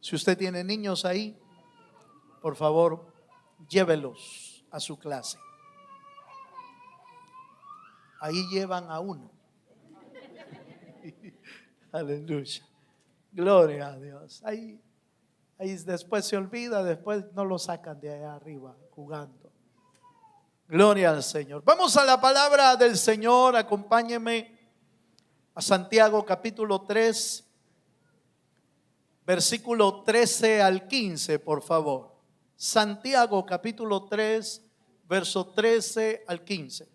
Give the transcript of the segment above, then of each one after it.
Si usted tiene niños ahí, por favor, llévelos a su clase. Ahí llevan a uno. Aleluya. Gloria a Dios. Ahí después se olvida, después no lo sacan de allá arriba jugando. Gloria al Señor. Vamos a la palabra del Señor. Acompáñeme a Santiago capítulo 3, versículo 13 al 15, por favor. Santiago capítulo 3, verso 13 al 15.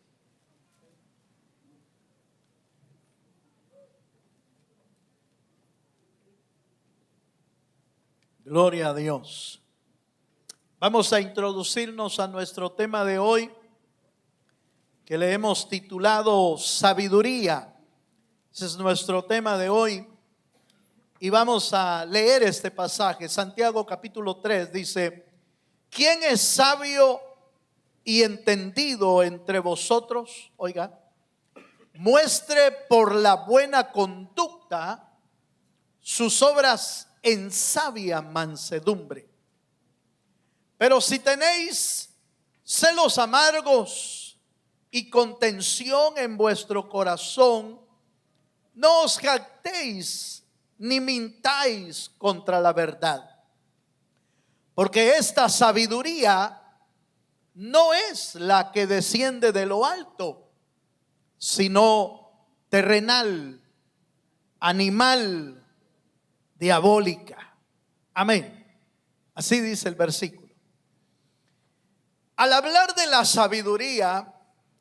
Gloria a Dios. Vamos a introducirnos a nuestro tema de hoy, que le hemos titulado sabiduría. Ese es nuestro tema de hoy. Y vamos a leer este pasaje. Santiago capítulo 3 dice: ¿quién es sabio y entendido entre vosotros? Oiga, muestre por la buena conducta sus obras en sabia mansedumbre. Pero si tenéis celos amargos y contención en vuestro corazón, no os jactéis ni mintáis contra la verdad. Porque esta sabiduría no es la que desciende de lo alto, sino terrenal, animal, diabólica. Amén. Así dice el versículo. Al hablar de la sabiduría,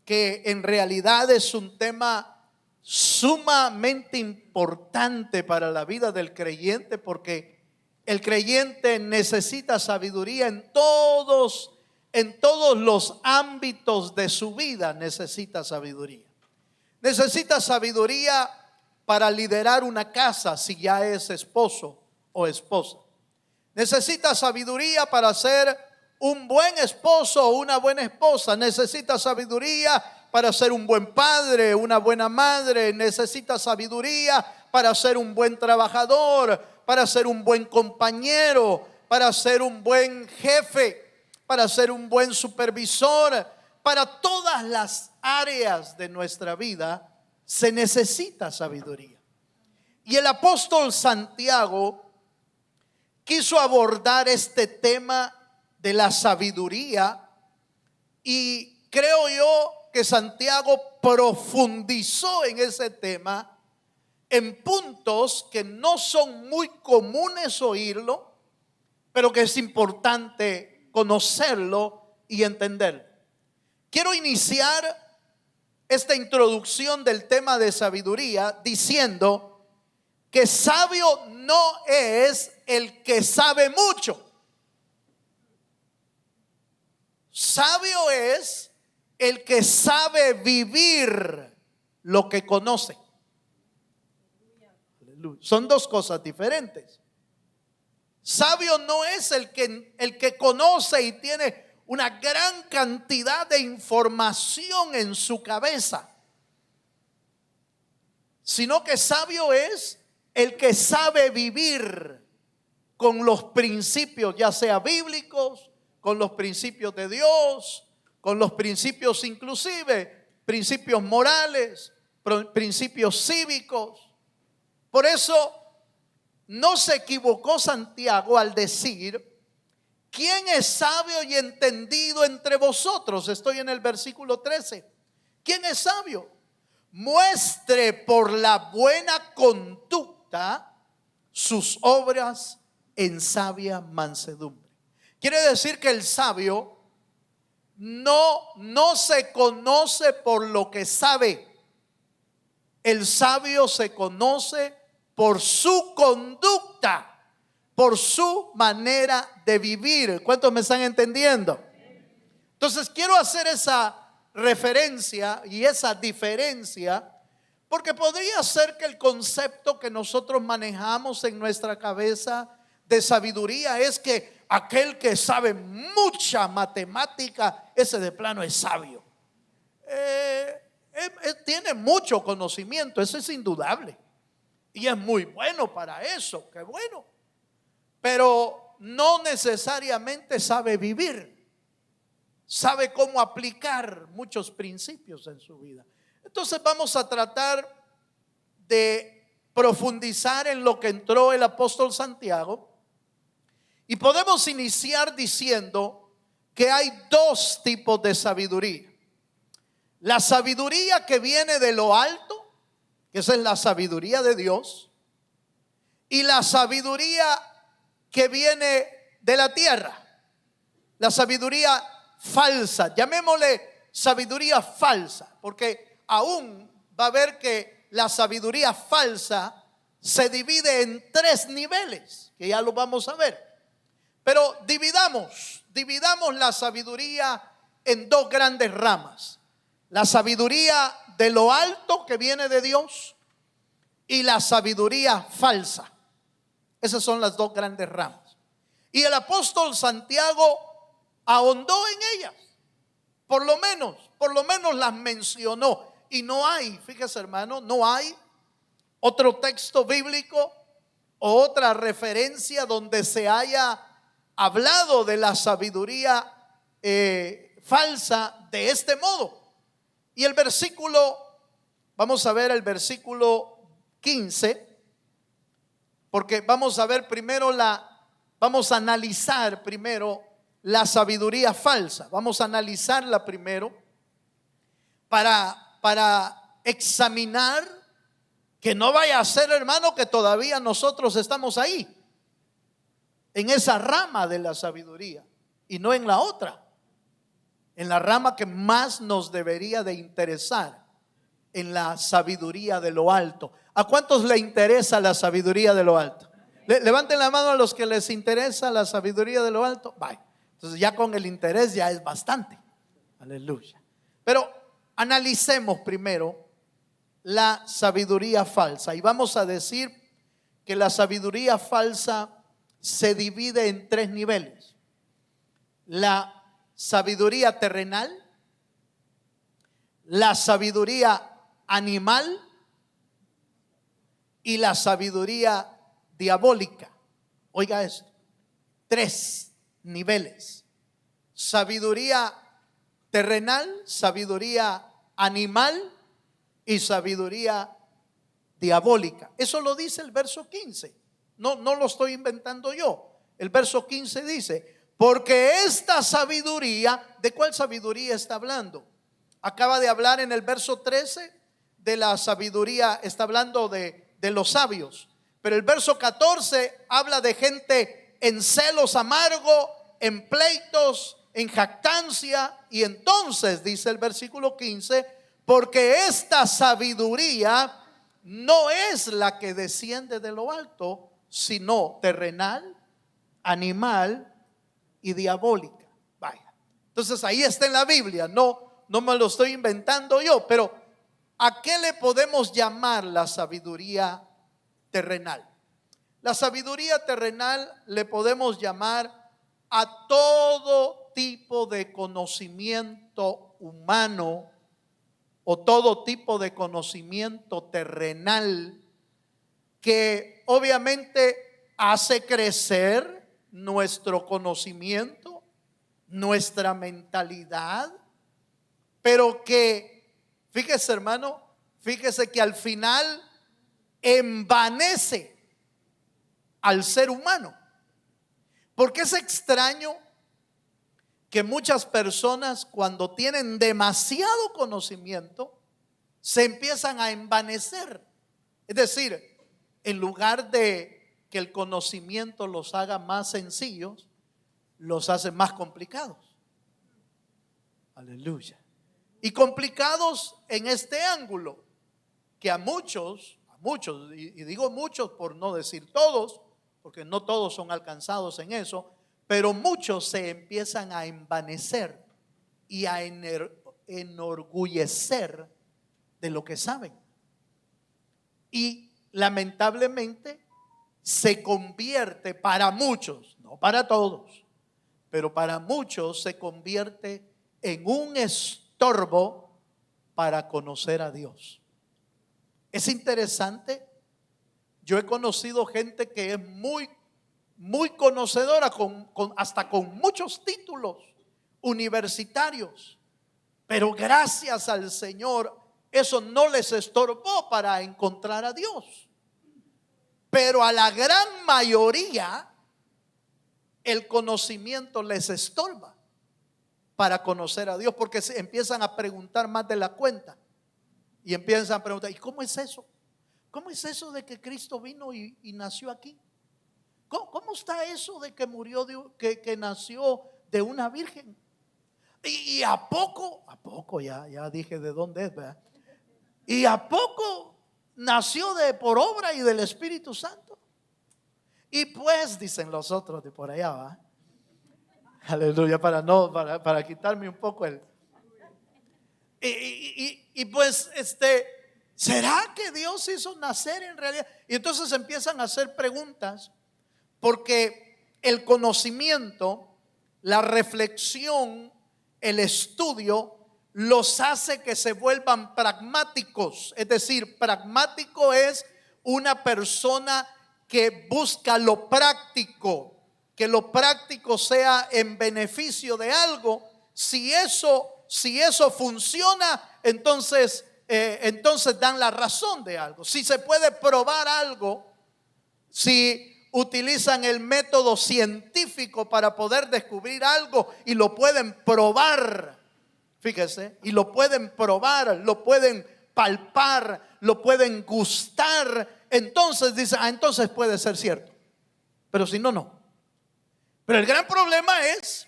que en realidad es un tema sumamente importante para la vida del creyente, porque el creyente necesita sabiduría en todos los ámbitos de su vida. Necesita sabiduría. Necesita sabiduría para liderar una casa si ya es esposo o esposa. Necesita sabiduría para ser un buen esposo o una buena esposa. Necesita sabiduría para ser un buen padre, una buena madre. Necesita sabiduría para ser un buen trabajador, para ser un buen compañero, para ser un buen jefe, para ser un buen supervisor. Para todas las áreas de nuestra vida se necesita sabiduría. Y el apóstol Santiago quiso abordar este tema de la sabiduría, y creo yo que Santiago profundizó en ese tema en puntos que no son muy comunes oírlo, pero que es importante conocerlo y entenderlo. Quiero iniciar esta introducción del tema de sabiduría diciendo que sabio no es el que sabe mucho. Sabio es el que sabe vivir lo que conoce. Son dos cosas diferentes. Sabio no es el que conoce y tiene una gran cantidad de información en su cabeza, sino que sabio es el que sabe vivir con los principios, ya sea bíblicos, con los principios de Dios, con los principios inclusive, principios morales, principios cívicos. Por eso no se equivocó Santiago al decir: ¿quién es sabio y entendido entre vosotros? Estoy en el versículo 13. ¿Quién es sabio? Muestre por la buena conducta sus obras en sabia mansedumbre. Quiere decir que el sabio no se conoce por lo que sabe. El sabio se conoce por su conducta, por su manera de vivir. ¿Cuántos me están entendiendo? Entonces quiero hacer esa referencia y esa diferencia, porque podría ser que el concepto que nosotros manejamos en nuestra cabeza de sabiduría es que aquel que sabe mucha matemática, ese de plano es sabio. Tiene mucho conocimiento, eso es indudable, y es muy bueno para eso, qué bueno. pero no necesariamente sabe vivir, sabe cómo aplicar muchos principios en su vida. Entonces vamos a tratar de profundizar en lo que entró el apóstol Santiago, y podemos iniciar diciendo que hay dos tipos de sabiduría. La sabiduría que viene de lo alto, que esa es la sabiduría de Dios, y la sabiduría que viene de la tierra, la sabiduría falsa, llamémosle sabiduría falsa, porque aún va a ver que la sabiduría falsa se divide en tres niveles, que ya lo vamos a ver. Pero dividamos la sabiduría en dos grandes ramas: la sabiduría de lo alto que viene de Dios y la sabiduría falsa. Esas son las dos grandes ramas. Y el apóstol Santiago ahondó en ellas, por lo menos las mencionó. Y no hay, fíjese hermano, no hay otro texto bíblico o otra referencia donde se haya hablado de la sabiduría falsa de este modo. Y el versículo, vamos a ver el versículo 15, porque vamos a ver primero vamos a analizar primero la sabiduría falsa. Vamos a analizarla primero para examinar que no vaya a ser, hermano, que todavía nosotros estamos ahí, en esa rama de la sabiduría y no en la otra, en la rama que más nos debería de interesar, en la sabiduría de lo alto. ¿A cuántos le interesa la sabiduría de lo alto? Levanten la mano a los que les interesa la sabiduría de lo alto. Bye. Entonces ya con el interés ya es bastante. Aleluya. Pero analicemos primero la sabiduría falsa, y vamos a decir que la sabiduría falsa se divide en tres niveles: la sabiduría terrenal, la sabiduría animal y la sabiduría diabólica. Oiga esto: tres niveles: sabiduría terrenal, sabiduría animal y sabiduría diabólica. Eso lo dice el verso 15. No lo estoy inventando yo. El verso 15 dice: porque esta sabiduría, ¿de cuál sabiduría está hablando? Acaba de hablar en el verso 13 de la sabiduría, está hablando de los sabios. Pero el verso 14 habla de gente en celos amargo, en pleitos, en jactancia. Y entonces dice el versículo 15: porque esta sabiduría no es la que desciende de lo alto, sino terrenal, animal y diabólica. Vaya. Entonces ahí está en la Biblia, no me lo estoy inventando yo. Pero ¿a qué le podemos llamar la sabiduría terrenal? La sabiduría terrenal le podemos llamar a todo tipo de conocimiento humano o todo tipo de conocimiento terrenal que obviamente hace crecer nuestro conocimiento, nuestra mentalidad, pero que, fíjese hermano, fíjese que al final envanece al ser humano. Porque es extraño que muchas personas, cuando tienen demasiado conocimiento, se empiezan a envanecer. Es decir, en lugar de que el conocimiento los haga más sencillos, los hace más complicados. Aleluya. Y complicados en este ángulo, que a muchos, y digo muchos por no decir todos, porque no todos son alcanzados en eso, pero muchos se empiezan a envanecer y a enorgullecer de lo que saben. Y lamentablemente se convierte para muchos, no para todos, pero para muchos se convierte en un estorbo para conocer a Dios. Es interesante. Yo he conocido gente que es muy muy conocedora, hasta con muchos títulos universitarios. Pero gracias al Señor, eso no les estorbó para encontrar a Dios. Pero a la gran mayoría, el conocimiento les estorba para conocer a Dios, porque se empiezan a preguntar más de la cuenta. Y empiezan a preguntar, ¿y cómo es eso? ¿Cómo es eso de que Cristo vino y nació aquí? ¿Cómo está eso de que murió, que nació de una virgen? Y a poco, ya dije de dónde es, ¿verdad? Y a poco nació por obra y del Espíritu Santo. Y pues, dicen los otros de por allá, ¿va? Aleluya, para quitarme un poco el. Y pues, ¿será que Dios hizo nacer en realidad? Y entonces empiezan a hacer preguntas, porque el conocimiento, la reflexión, el estudio los hace que se vuelvan pragmáticos. Es decir, pragmático es una persona que busca lo práctico, que lo práctico sea en beneficio de algo. Si eso funciona, entonces dan la razón de algo. Si se puede probar algo, si utilizan el método científico para poder descubrir algo y lo pueden probar, fíjese, y lo pueden probar, lo pueden palpar, lo pueden gustar, entonces dicen, entonces puede ser cierto. Pero si no, no. Pero el gran problema es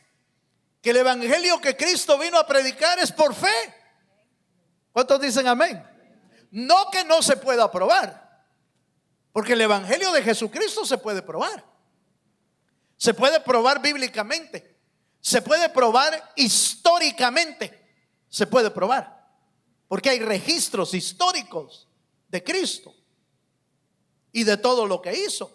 que el evangelio que Cristo vino a predicar es por fe. ¿Cuántos dicen amén? No que no se pueda probar, porque el evangelio de Jesucristo se puede probar. Se puede probar bíblicamente, se puede probar históricamente, se puede probar, porque hay registros históricos de Cristo y de todo lo que hizo.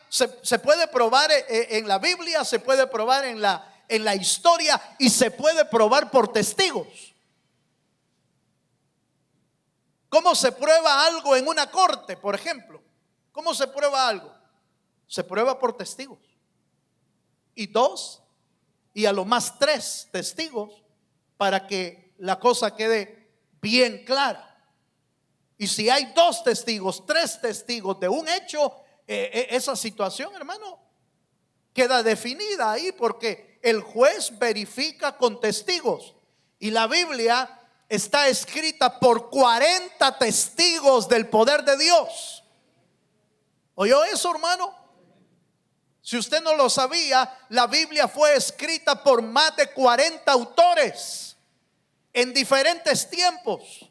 Se puede probar en la Biblia, se puede probar en la historia, y se puede probar por testigos. ¿Cómo se prueba algo en una corte, por ejemplo? ¿Cómo se prueba algo? Se prueba por testigos. Y 2, y a lo más 3 testigos, para que la cosa quede bien clara. Y si hay 2 testigos, 3 testigos de un hecho, esa situación, hermano, queda definida ahí, porque el juez verifica con testigos. Y la Biblia está escrita por 40 testigos del poder de Dios. ¿Oyó eso, hermano? Si usted no lo sabía, la Biblia fue escrita por más de 40 autores en diferentes tiempos,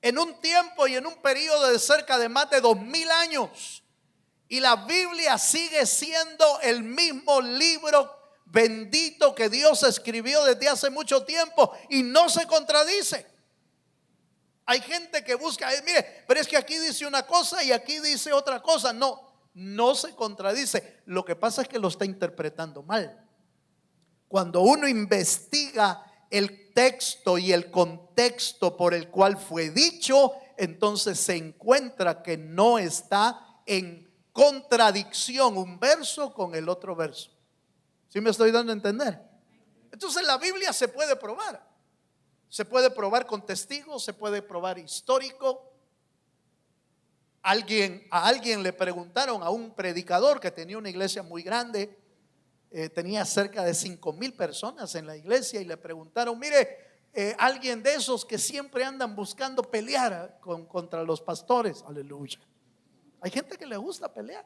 en un tiempo y en un periodo de cerca de más de 2000 años. Y la Biblia sigue siendo el mismo libro bendito que Dios escribió desde hace mucho tiempo, y no se contradice. Hay gente que busca, mire, pero es que aquí dice una cosa y aquí dice otra cosa. No se contradice. Lo que pasa es que lo está interpretando mal. Cuando uno investiga el texto y el contexto por el cual fue dicho, entonces se encuentra que no está en contradicción un verso con el otro verso. ¿Sí me estoy dando a entender? Entonces la Biblia se puede probar. Se puede probar con testigos, se puede probar histórico. A alguien le preguntaron, a un predicador que tenía una iglesia muy grande, tenía cerca de 5,000 personas en la iglesia, y le preguntaron, mire, alguien de esos que siempre andan buscando pelear contra los pastores, aleluya. Hay gente que le gusta pelear.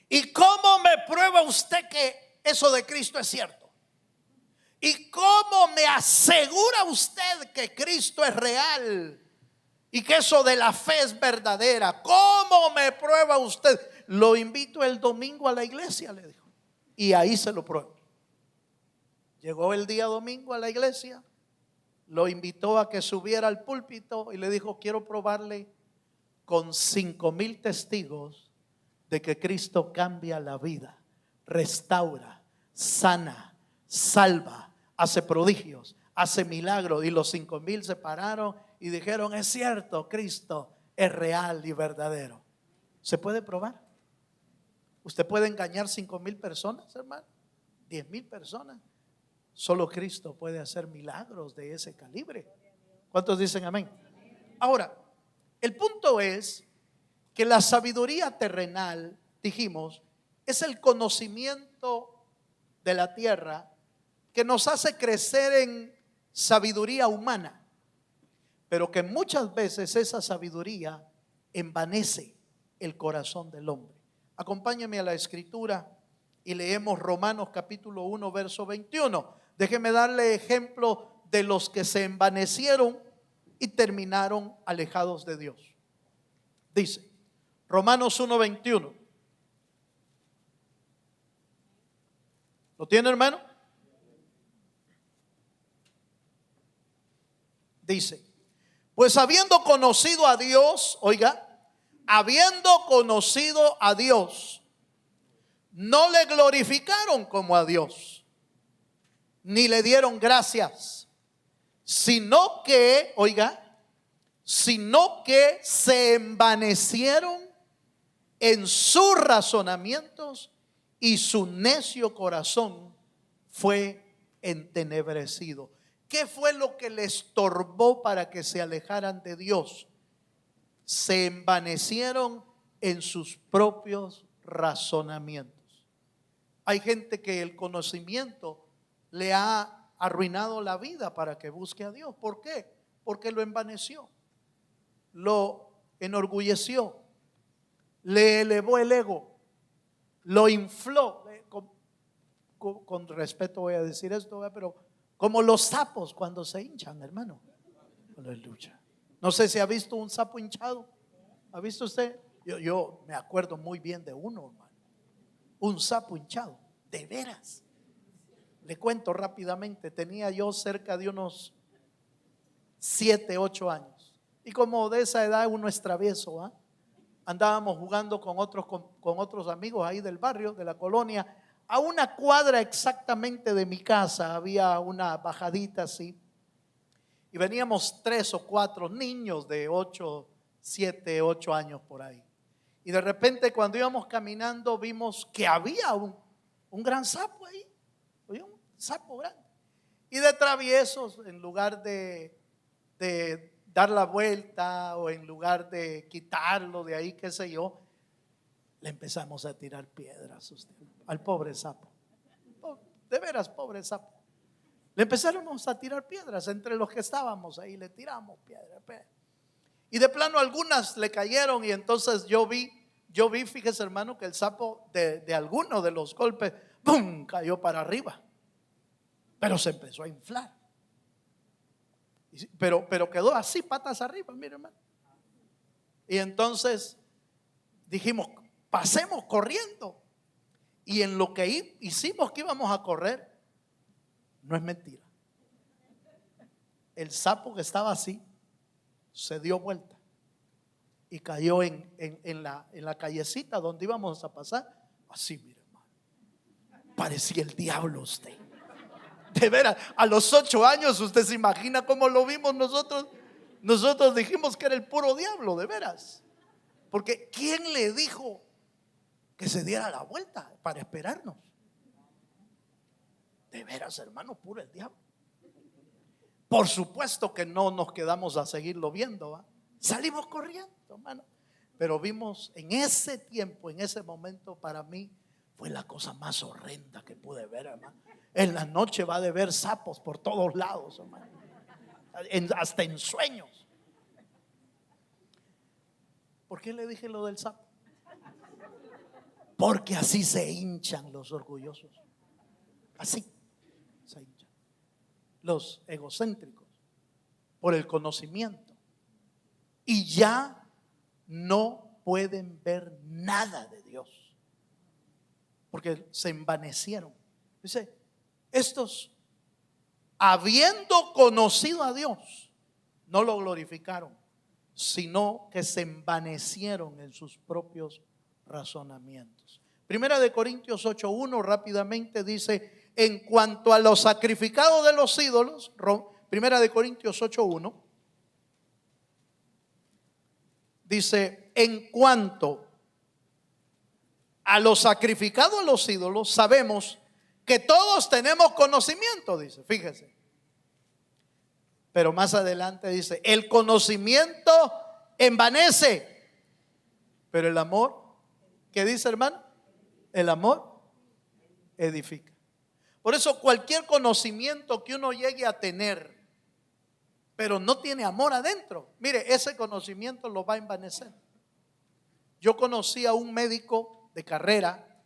¿Y cómo me prueba usted que eso de Cristo es cierto? ¿Y cómo me asegura usted que Cristo es real y que eso de la fe es verdadera? ¿Cómo me prueba usted? Lo invito el domingo a la iglesia, le dijo, y ahí se lo pruebo. Llegó el día domingo a la iglesia, lo invitó a que subiera al púlpito y le dijo, quiero probarle con 5,000 testigos de que Cristo cambia la vida, restaura, sana, salva, hace prodigios, hace milagros. Y los 5,000 se pararon y dijeron, es cierto, Cristo es real y verdadero. ¿Se puede probar? Usted puede engañar 5,000 personas, hermano, 10,000 personas. Solo Cristo puede hacer milagros de ese calibre. ¿Cuántos dicen amén? Ahora, el punto es que la sabiduría terrenal, dijimos, es el conocimiento de la tierra que nos hace crecer en sabiduría humana, pero que muchas veces esa sabiduría envanece el corazón del hombre. Acompáñame a la escritura y leemos Romanos capítulo 1, verso 21. Déjeme darle ejemplo de los que se envanecieron y terminaron alejados de Dios. Dice Romanos 1, 21. ¿Lo tiene, hermano? Dice, pues habiendo conocido a Dios, oiga, habiendo conocido a Dios, no le glorificaron como a Dios, ni le dieron gracias, sino que, oiga, sino que se envanecieron en sus razonamientos y su necio corazón fue entenebrecido. ¿Qué fue lo que le estorbó para que se alejaran de Dios? Se envanecieron en sus propios razonamientos. Hay gente que el conocimiento le ha arruinado la vida para que busque a Dios. ¿Por qué? Porque lo envaneció, lo enorgulleció, le elevó el ego, lo infló. Con respeto voy a decir esto, pero como los sapos cuando se hinchan, hermano. Aleluya. No sé si ha visto un sapo hinchado. ¿Ha visto usted? Yo me acuerdo muy bien de uno, hermano. Un sapo hinchado, de veras. Le cuento rápidamente. Tenía yo cerca de unos 7, 8 años. Y como de esa edad uno es travieso, ¿ah? Andábamos jugando con otros amigos ahí del barrio, de la colonia. A una cuadra exactamente de mi casa había una bajadita así. Y veníamos 3 o 4 niños de 7, 8 años por ahí. Y de repente cuando íbamos caminando vimos que había un gran sapo ahí. Oye, un sapo grande. Y de traviesos, en lugar de dar la vuelta o en lugar de quitarlo de ahí, qué sé yo, le empezamos a tirar piedras al pobre sapo. De veras, pobre sapo. Le empezamos a tirar piedras entre los que estábamos ahí, le tiramos piedras. Y de plano algunas le cayeron y entonces yo vi, fíjese hermano, que el sapo de alguno de los golpes, ¡pum!, cayó para arriba. Pero se empezó a inflar. Pero quedó así, patas arriba, mire hermano. Y entonces dijimos, pasemos corriendo. Y en lo que hicimos que íbamos a correr, no es mentira, el sapo que estaba así se dio vuelta y cayó en la callecita donde íbamos a pasar. Así, mire hermano, parecía el diablo usted. De veras, a los 8 años usted se imagina cómo lo vimos nosotros. Nosotros dijimos que era el puro diablo, de veras. Porque ¿quién le dijo que se diera la vuelta para esperarnos? De veras, hermano, puro el diablo. Por supuesto que no nos quedamos a seguirlo viendo, ¿va? Salimos corriendo, hermano. Pero vimos en ese tiempo, en ese momento, para mí fue la cosa más horrenda que pude ver, hermano. En la noche va de ver sapos por todos lados, hermano. Hasta en sueños. ¿Por qué le dije lo del sapo? Porque así se hinchan los orgullosos. Así se hinchan los egocéntricos por el conocimiento. Y ya no pueden ver nada de Dios, porque se envanecieron. Dice, estos, habiendo conocido a Dios, no lo glorificaron, sino que se envanecieron en sus propios razonamientos. Primera de Corintios 8:1 rápidamente dice, en cuanto a los sacrificados de los ídolos, Primera de Corintios 8:1 dice, en cuanto a lo sacrificado a los ídolos, sabemos que todos tenemos conocimiento, dice, fíjese. Pero más adelante dice, el conocimiento envanece, pero el amor, ¿qué dice, hermano? El amor edifica. Por eso cualquier conocimiento que uno llegue a tener, pero no tiene amor adentro, mire, ese conocimiento lo va a envanecer. Yo conocí a un médico de carrera,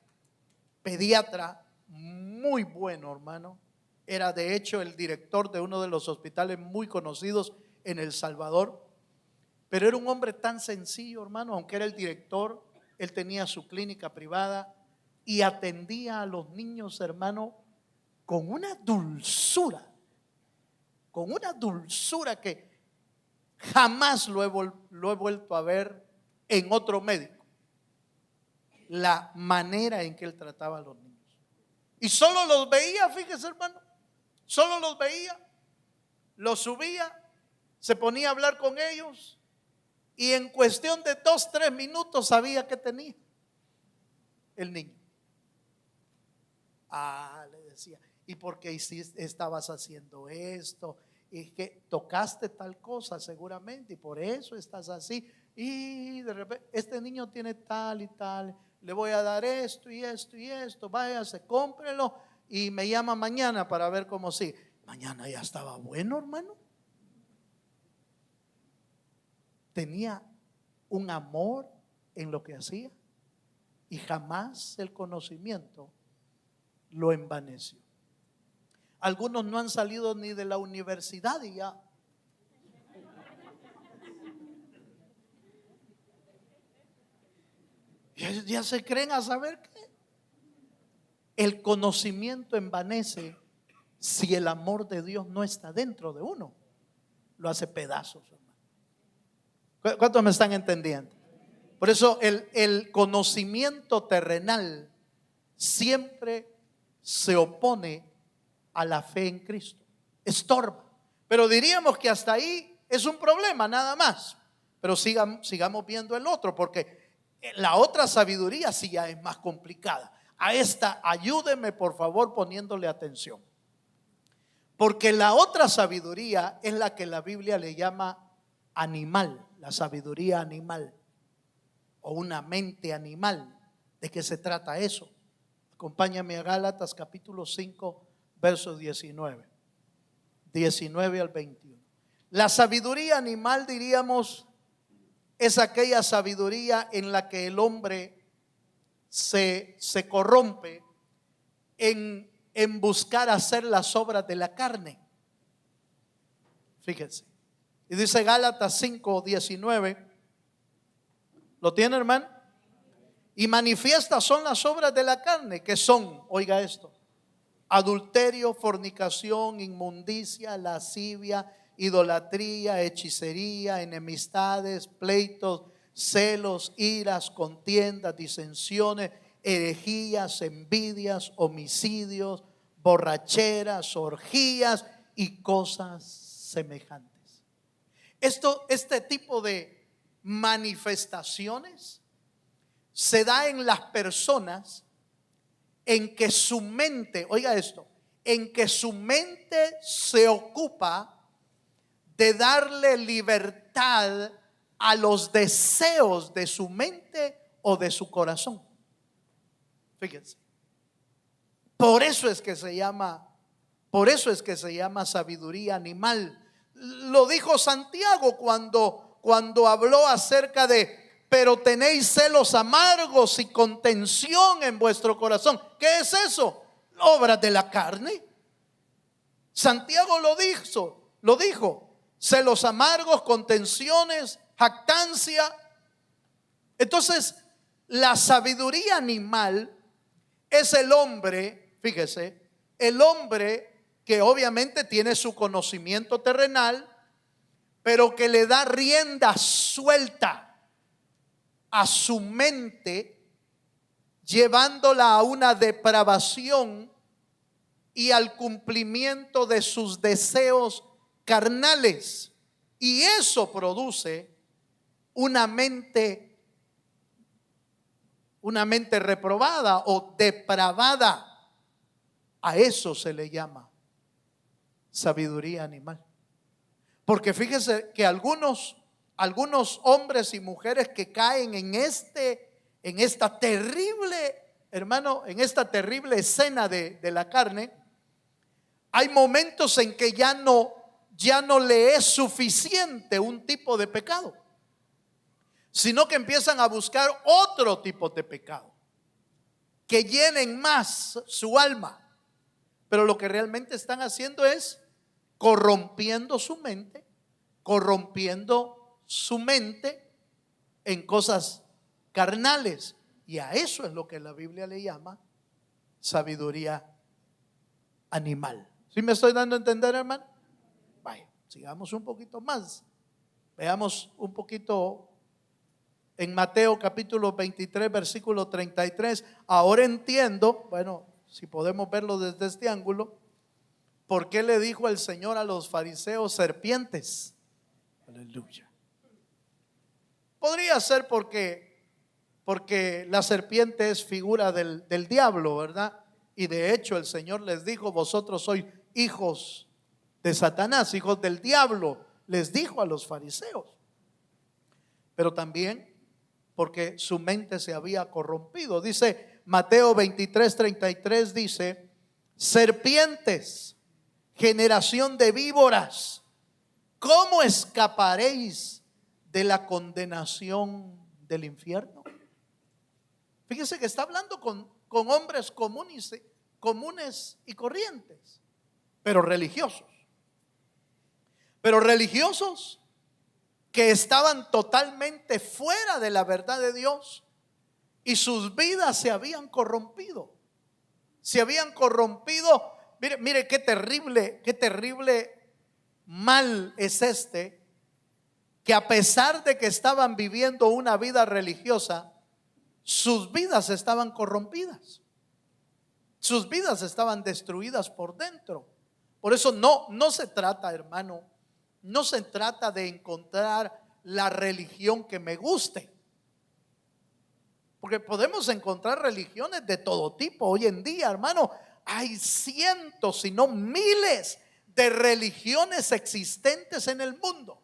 pediatra, muy bueno, hermano. Era de hecho el director de uno de los hospitales muy conocidos en El Salvador. Pero era un hombre tan sencillo, hermano. Aunque era el director, él tenía su clínica privada y atendía a los niños, hermano, con una dulzura que jamás lo he vuelto a ver en otro médico. La manera en que él trataba a los niños. Y solo los veía, fíjese, hermano, solo los veía, los subía, se ponía a hablar con ellos y en cuestión de 2-3 minutos sabía qué tenía el niño. Le decía, ¿y por qué estabas haciendo esto? Y que tocaste tal cosa seguramente y por eso estás así. Y de repente, este niño tiene tal y tal, le voy a dar esto y esto y esto, váyase, cómprelo y me llama mañana para ver cómo sigue. Mañana ya estaba bueno, hermano. Tenía un amor en lo que hacía y jamás el conocimiento lo envaneció. Algunos no han salido ni de la universidad y ya se creen a saber qué. El conocimiento envanece si el amor de Dios no está dentro de uno. Lo hace pedazos, hermano. ¿Cuántos me están entendiendo? Por eso el conocimiento terrenal siempre se opone a la fe en Cristo. Estorba. Pero diríamos que hasta ahí es un problema nada más. Pero sigamos viendo el otro, porque la otra sabiduría sí ya es más complicada. A esta ayúdeme por favor poniéndole atención. Porque la otra sabiduría es la que la Biblia le llama animal, la sabiduría animal o una mente animal. ¿De qué se trata eso? Acompáñame a Gálatas capítulo 5, versos 19 al 21. La sabiduría animal, diríamos, es aquella sabiduría en la que el hombre se corrompe en buscar hacer las obras de la carne. Fíjense. Y dice Gálatas 5, 19. ¿Lo tiene, hermano? Y manifiestas son las obras de la carne, que son, oiga esto: adulterio, fornicación, inmundicia, lascivia, idolatría, hechicería, enemistades, pleitos, celos, iras, contiendas, disensiones, herejías, envidias, homicidios, borracheras, orgías y cosas semejantes. Este tipo de manifestaciones se da en las personas en que su mente, oiga esto, en que su mente se ocupa de darle libertad a los deseos de su mente o de su corazón. Fíjense. Por eso es que se llama sabiduría animal. Lo dijo Santiago cuando habló acerca de: pero tenéis celos amargos y contención en vuestro corazón. ¿Qué es eso? Obras de la carne. Santiago lo dijo. Celos amargos, contenciones, jactancia. Entonces, la sabiduría animal es el hombre, fíjese, el hombre que obviamente tiene su conocimiento terrenal, pero que le da rienda suelta a su mente, llevándola a una depravación y al cumplimiento de sus deseos carnales. Y eso produce una mente una mente reprobada o depravada. A eso se le llama sabiduría animal. Porque fíjese que algunos hombres y mujeres que caen en esta terrible, hermano, en esta terrible escena de la carne, hay momentos en que ya no le es suficiente un tipo de pecado, sino que empiezan a buscar otro tipo de pecado que llenen más su alma. Pero lo que realmente están haciendo es corrompiendo su mente en cosas carnales. Y a eso es lo que la Biblia le llama sabiduría animal. ¿Sí me estoy dando a entender, hermano? Vaya, sigamos un poquito más. Veamos un poquito en Mateo capítulo 23, versículo 33. Ahora entiendo, bueno, si podemos verlo desde este ángulo, ¿por qué le dijo el Señor a los fariseos serpientes? Aleluya. Podría ser porque la serpiente es figura del diablo, ¿verdad? Y de hecho el Señor les dijo: vosotros sois hijos de Satanás, hijos del diablo, les dijo a los fariseos. Pero también porque su mente se había corrompido. Dice Mateo 23, 33, dice: serpientes, generación de víboras, ¿cómo escaparéis de la condenación del infierno? Fíjese que está hablando con hombres comunes y corrientes, pero religiosos que estaban totalmente fuera de la verdad de Dios, y sus vidas se habían corrompido. Mire qué terrible mal es que a pesar de que estaban viviendo una vida religiosa, sus vidas estaban corrompidas. Sus vidas estaban destruidas por dentro. Por eso no se trata, hermano, no se trata de encontrar la religión que me guste. Porque podemos encontrar religiones de todo tipo. Hoy en día, hermano, hay cientos, si no miles de religiones existentes en el mundo,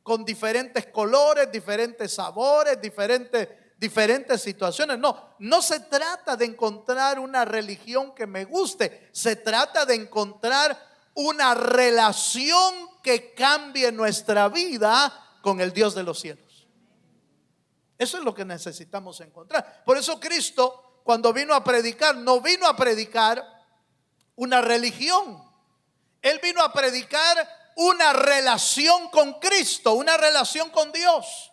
con diferentes colores, diferentes sabores, diferentes situaciones. No se trata de encontrar una religión que me guste. Se trata de encontrar una relación que cambie nuestra vida con el Dios de los cielos. Eso es lo que necesitamos encontrar. Por eso Cristo, cuando vino a predicar, no vino a predicar una religión. Él vino a predicar una relación con Cristo, una relación con Dios.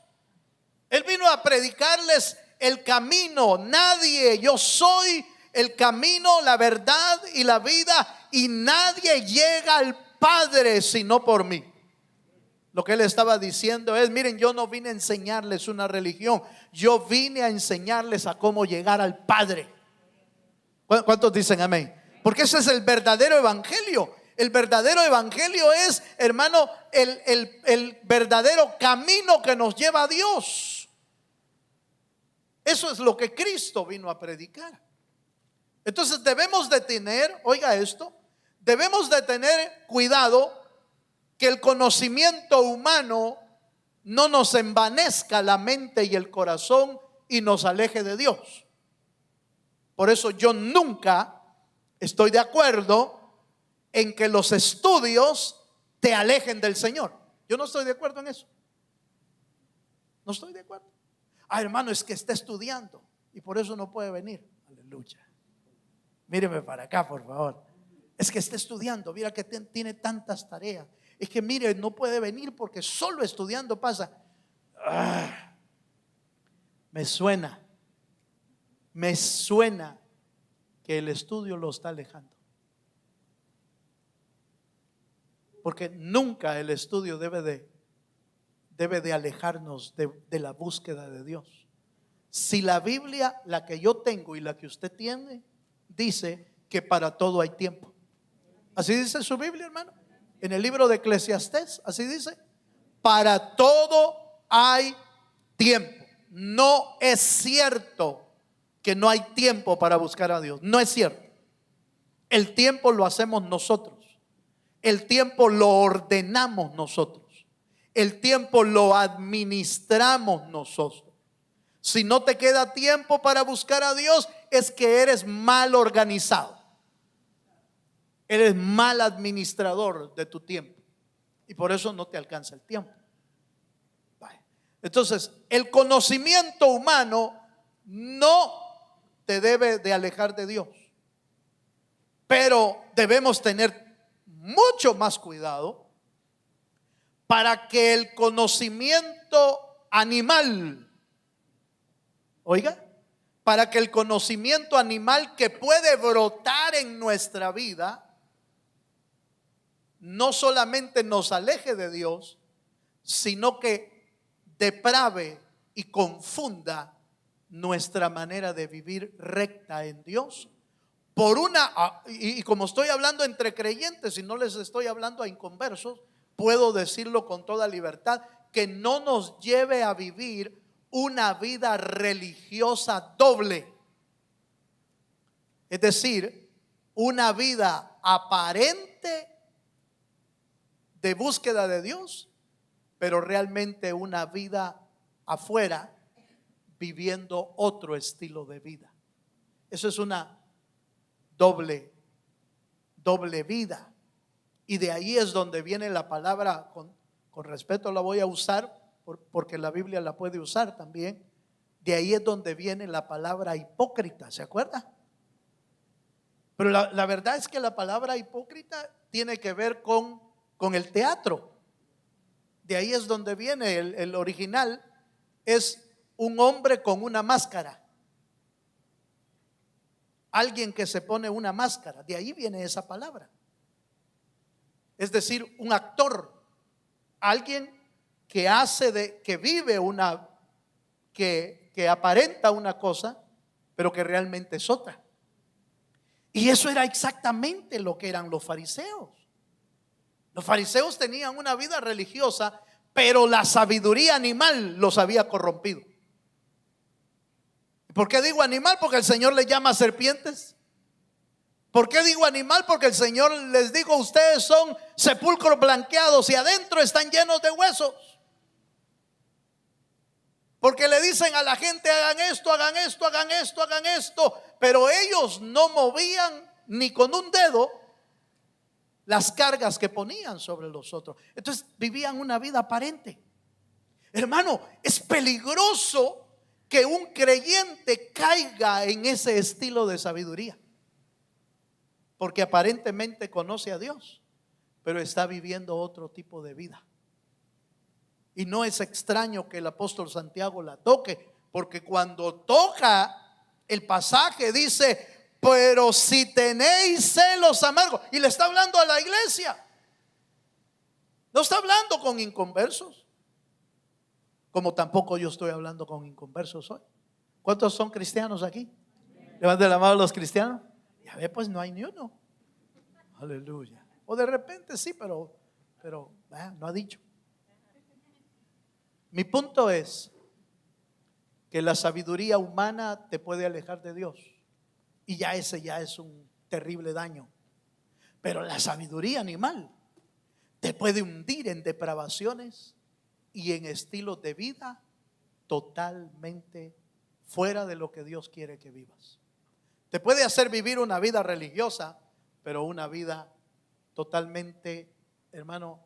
Él vino a predicarles el camino. Yo soy el camino, la verdad y la vida, y nadie llega al Padre sino por mí. Lo que él estaba diciendo es: miren, yo no vine a enseñarles una religión, yo vine a enseñarles a cómo llegar al Padre. ¿Cuántos dicen amén? Porque ese es el verdadero evangelio. El verdadero evangelio es, hermano, el verdadero camino que nos lleva a Dios. Eso es lo que Cristo vino a predicar. Entonces debemos de tener, oiga esto, debemos de tener cuidado que el conocimiento humano no nos envanezca la mente y el corazón y nos aleje de Dios. Por eso yo nunca estoy de acuerdo en que los estudios te alejen del Señor. Yo no estoy de acuerdo en eso. No estoy de acuerdo. Hermano, es que está estudiando y por eso no puede venir. Aleluya. Míreme para acá, por favor. Es que está estudiando, mira que tiene tantas tareas. Es que mire, no puede venir porque solo estudiando pasa. Me suena que el estudio lo está alejando. Porque nunca el estudio debe de alejarnos de la búsqueda de Dios. Si la Biblia, la que yo tengo y la que usted tiene, dice que para todo hay tiempo. Así dice su Biblia, hermano. En el libro de Eclesiastés, así dice: para todo hay tiempo. no es cierto que no hay tiempo para buscar a Dios. No es cierto. El tiempo lo hacemos nosotros. El tiempo lo ordenamos nosotros. El tiempo lo administramos nosotros. Si no te queda tiempo para buscar a Dios, es que eres mal organizado. Eres mal administrador de tu tiempo. Y por eso no te alcanza el tiempo. Entonces, el conocimiento humano no te debe de alejar de Dios. Pero debemos tener mucho más cuidado para que el conocimiento animal, oiga, para que el conocimiento animal que puede brotar en nuestra vida no solamente nos aleje de Dios, sino que deprave y confunda nuestra manera de vivir recta en Dios. Por y como estoy hablando entre creyentes y no les estoy hablando a inconversos, puedo decirlo con toda libertad, que no nos lleve a vivir una vida religiosa doble. Es decir, una vida aparente de búsqueda de Dios, pero realmente una vida afuera viviendo otro estilo de vida. Eso es una doble vida. Y de ahí es donde viene la palabra, con respeto la voy a usar, porque la Biblia la puede usar también. De ahí es donde viene la palabra hipócrita, ¿se acuerda? Pero la verdad es que la palabra hipócrita tiene que ver con el teatro. De ahí es donde viene el original, es un hombre con una máscara. Alguien que se pone una máscara, de ahí viene esa palabra. Es decir, un actor, alguien que que vive que aparenta una cosa, pero que realmente es otra. Y eso era exactamente lo que eran los fariseos. Los fariseos tenían una vida religiosa, pero la sabiduría animal los había corrompido. ¿Por qué digo animal? Porque el Señor les llama serpientes. ¿Por qué digo animal? Porque el Señor les dijo: ustedes son sepulcros blanqueados y adentro están llenos de huesos. Porque le dicen a la gente: hagan esto, hagan esto, hagan esto, hagan esto. Pero ellos no movían ni con un dedo las cargas que ponían sobre los otros. Entonces vivían una vida aparente. Hermano, es peligroso que un creyente caiga en ese estilo de sabiduría, porque aparentemente conoce a Dios, pero está viviendo otro tipo de vida. Y no es extraño que el apóstol Santiago la toque, porque cuando toca el pasaje dice: pero si tenéis celos amargos, y le está hablando a la iglesia, no está hablando con inconversos, como tampoco yo estoy hablando con inconversos hoy. ¿Cuántos son cristianos aquí? Levanten la mano los cristianos. Ya ve, pues no hay ni uno. Aleluya. O de repente sí, pero no ha dicho. Mi punto es que la sabiduría humana te puede alejar de Dios, y ese ya es un terrible daño. Pero la sabiduría animal te puede hundir en depravaciones y en estilos de vida totalmente fuera de lo que Dios quiere que vivas. Te puede hacer vivir una vida religiosa, pero una vida totalmente, hermano,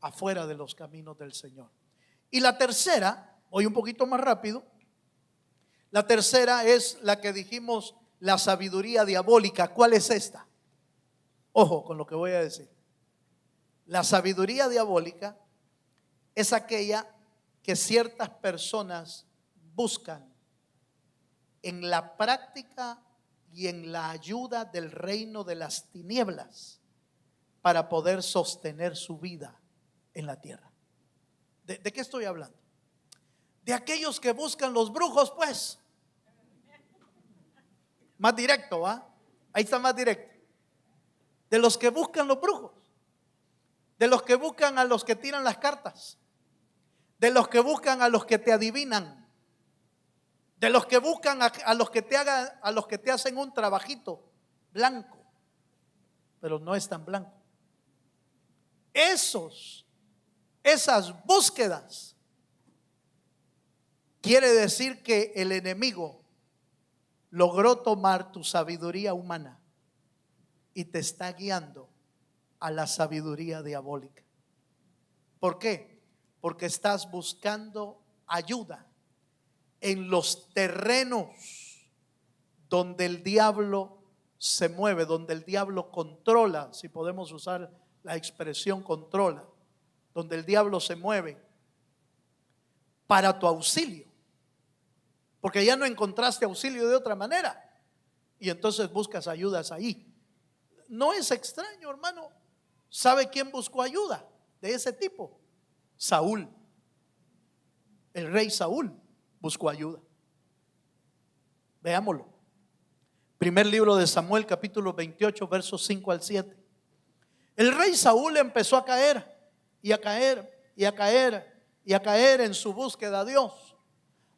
afuera de los caminos del Señor. Y la tercera, voy un poquito más rápido. La tercera es la que dijimos, la sabiduría diabólica. ¿Cuál es esta? Ojo con lo que voy a decir. La sabiduría diabólica es aquella que ciertas personas buscan en la práctica y en la ayuda del reino de las tinieblas para poder sostener su vida en la tierra. ¿De qué estoy hablando? De aquellos que buscan los brujos, pues. Más directo, ¿va? Ahí está más directo. De los que buscan los brujos, de los que buscan a los que tiran las cartas, de los que buscan a los que te adivinan, de los que buscan a los que te hacen un trabajito blanco, pero no es tan blanco. Esas búsquedas quiere decir que el enemigo logró tomar tu sabiduría humana y te está guiando a la sabiduría diabólica. ¿Por qué? Porque estás buscando ayuda en los terrenos donde el diablo se mueve, donde el diablo controla, si podemos usar la expresión controla, donde el diablo se mueve para tu auxilio, porque ya no encontraste auxilio de otra manera y entonces buscas ayudas ahí. No es extraño, hermano. ¿Sabe quién buscó ayuda de ese tipo? Saúl. El rey Saúl buscó ayuda. Veámoslo. Primer libro de Samuel, capítulo 28, versos 5 al 7. El rey Saúl empezó a caer y a caer y a caer y a caer en su búsqueda a Dios,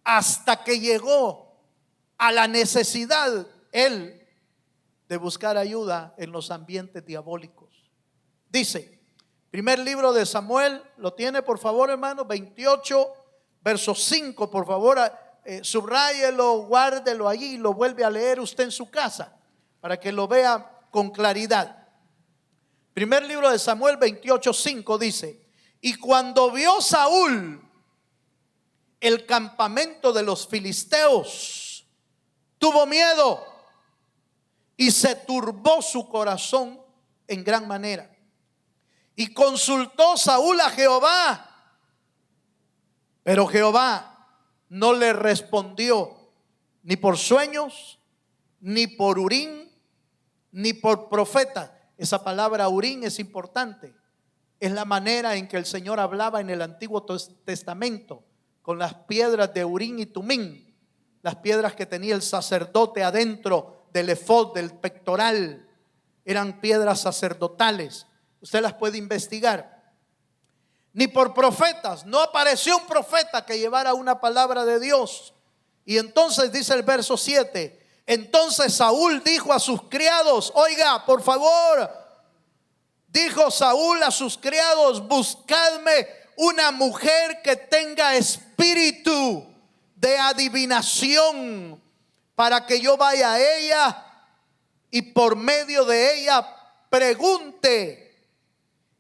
hasta que llegó a la necesidad él de buscar ayuda en los ambientes diabólicos. Dice, primer libro de Samuel, lo tiene por favor, hermano, 28, verso 5, por favor, subráyelo, guárdelo allí y lo vuelve a leer usted en su casa para que lo vea con claridad. Primer libro de Samuel 28, 5 dice, y cuando vio Saúl el campamento de los filisteos, tuvo miedo y se turbó su corazón en gran manera. Y consultó Saúl a Jehová, pero Jehová no le respondió ni por sueños, ni por Urim, ni por profeta. Esa palabra Urim es importante. Es la manera en que el Señor hablaba en el Antiguo Testamento con las piedras de Urim y Tumim, las piedras que tenía el sacerdote adentro del efod, del pectoral. Eran piedras sacerdotales. Usted las puede investigar. Ni por profetas. No apareció un profeta que llevara una palabra de Dios. Y entonces dice el verso 7, entonces Saúl dijo a sus criados, oiga, por favor, dijo Saúl a sus criados, buscadme una mujer que tenga espíritu de adivinación, para que yo vaya a ella y por medio de ella pregunte.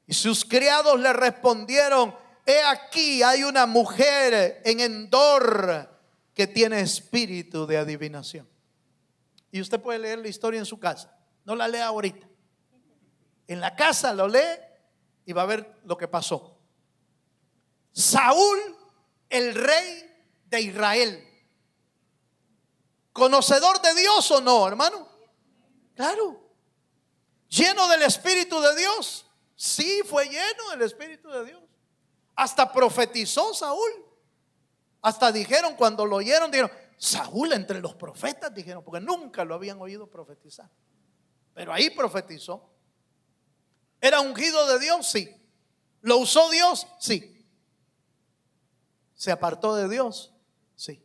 Y sus criados le respondieron, he aquí hay una mujer en Endor que tiene espíritu de adivinación. Y usted puede leer la historia en su casa, no la lea ahorita. En la casa lo lee y va a ver lo que pasó. Saúl, el rey de Israel, ¿conocedor de Dios o no, hermano? Claro. ¿Lleno del Espíritu de Dios? Sí, fue lleno del Espíritu de Dios. Hasta profetizó Saúl. Hasta dijeron, cuando lo oyeron, dijeron, Saúl entre los profetas, dijeron, porque nunca lo habían oído profetizar. Pero ahí profetizó. ¿Era ungido de Dios? Sí. ¿Lo usó Dios? Sí. ¿Se apartó de Dios? Sí.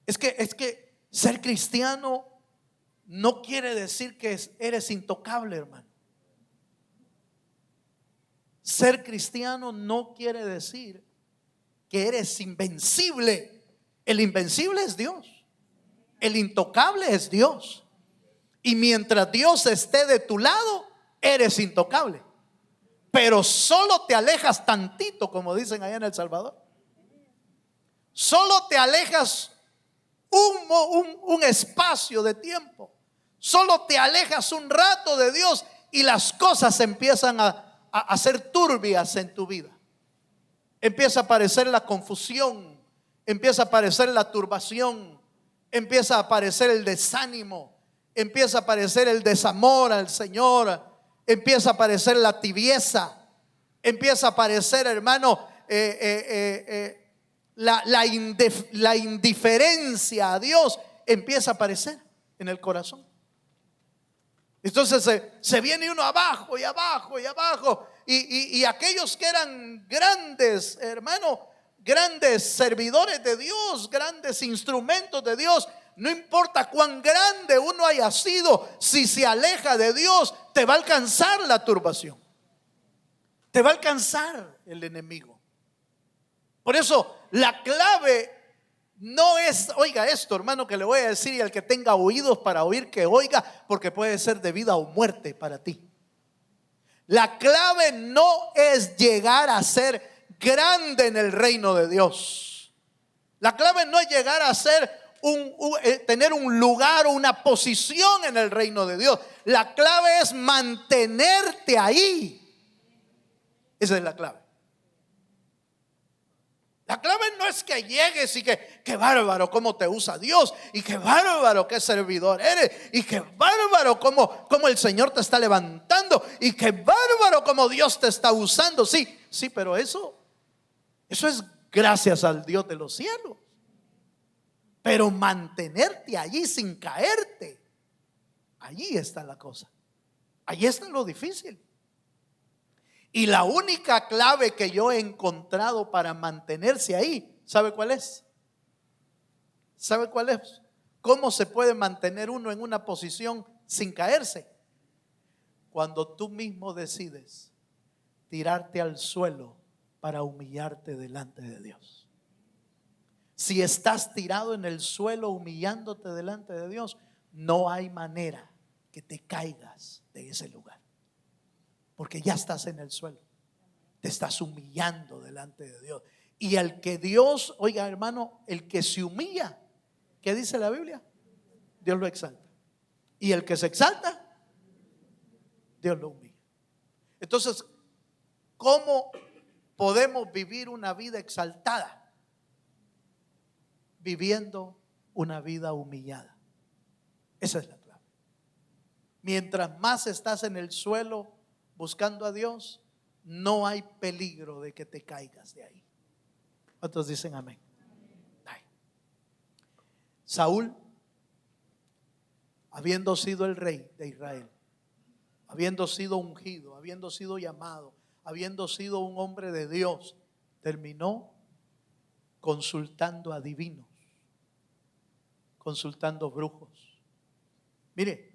Es que ser cristiano no quiere decir que eres intocable, hermano. Ser cristiano no quiere decir que eres invencible. El invencible es Dios. El intocable es Dios. Y mientras Dios esté de tu lado, eres intocable. Pero solo te alejas tantito, como dicen allá en El Salvador. Solo te alejas un espacio de tiempo. Solo te alejas un rato de Dios y las cosas empiezan a ser turbias en tu vida. Empieza a aparecer la confusión, empieza a aparecer la turbación, empieza a aparecer el desánimo, empieza a aparecer el desamor al Señor, empieza a aparecer la tibieza, empieza a aparecer, hermano, la indiferencia a Dios empieza a aparecer en el corazón. Entonces se viene uno abajo y abajo y abajo. Y aquellos que eran grandes, hermano, grandes servidores de Dios, grandes instrumentos de Dios. No importa cuán grande uno haya sido, si se aleja de Dios, te va a alcanzar la turbación. Te va a alcanzar el enemigo. Por eso la clave no es, oiga esto, hermano, que le voy a decir, y al que tenga oídos para oír, que oiga, porque puede ser de vida o muerte para ti. La clave no es llegar a ser grande en el reino de Dios. La clave no es llegar a ser tener un lugar o una posición en el reino de Dios. La clave es mantenerte ahí. Esa es la clave. La clave no es que llegues y que qué bárbaro cómo te usa Dios, y qué bárbaro qué servidor eres, y qué bárbaro cómo el Señor te está levantando, y qué bárbaro cómo Dios te está usando. Sí, pero eso es gracias al Dios de los cielos. Pero mantenerte allí sin caerte, allí está la cosa. Allí está lo difícil. Y la única clave que yo he encontrado para mantenerse ahí, ¿sabe cuál es? ¿Sabe cuál es? ¿Cómo se puede mantener uno en una posición sin caerse? Cuando tú mismo decides tirarte al suelo para humillarte delante de Dios. Si estás tirado en el suelo humillándote delante de Dios, no hay manera que te caigas de ese lugar. Porque ya estás en el suelo. Te estás humillando delante de Dios. Y al que Dios, oiga hermano, el que se humilla, ¿qué dice la Biblia? Dios lo exalta. Y el que se exalta, Dios lo humilla. Entonces, ¿cómo podemos vivir una vida exaltada? Viviendo una vida humillada. Esa es la clave. Mientras más estás en el suelo buscando a Dios, no hay peligro de que te caigas de ahí. ¿Cuántos dicen amén? Ay. Saúl, habiendo sido el rey de Israel, habiendo sido ungido, habiendo sido llamado, habiendo sido un hombre de Dios, terminó consultando a adivinos, consultando brujos. Mire,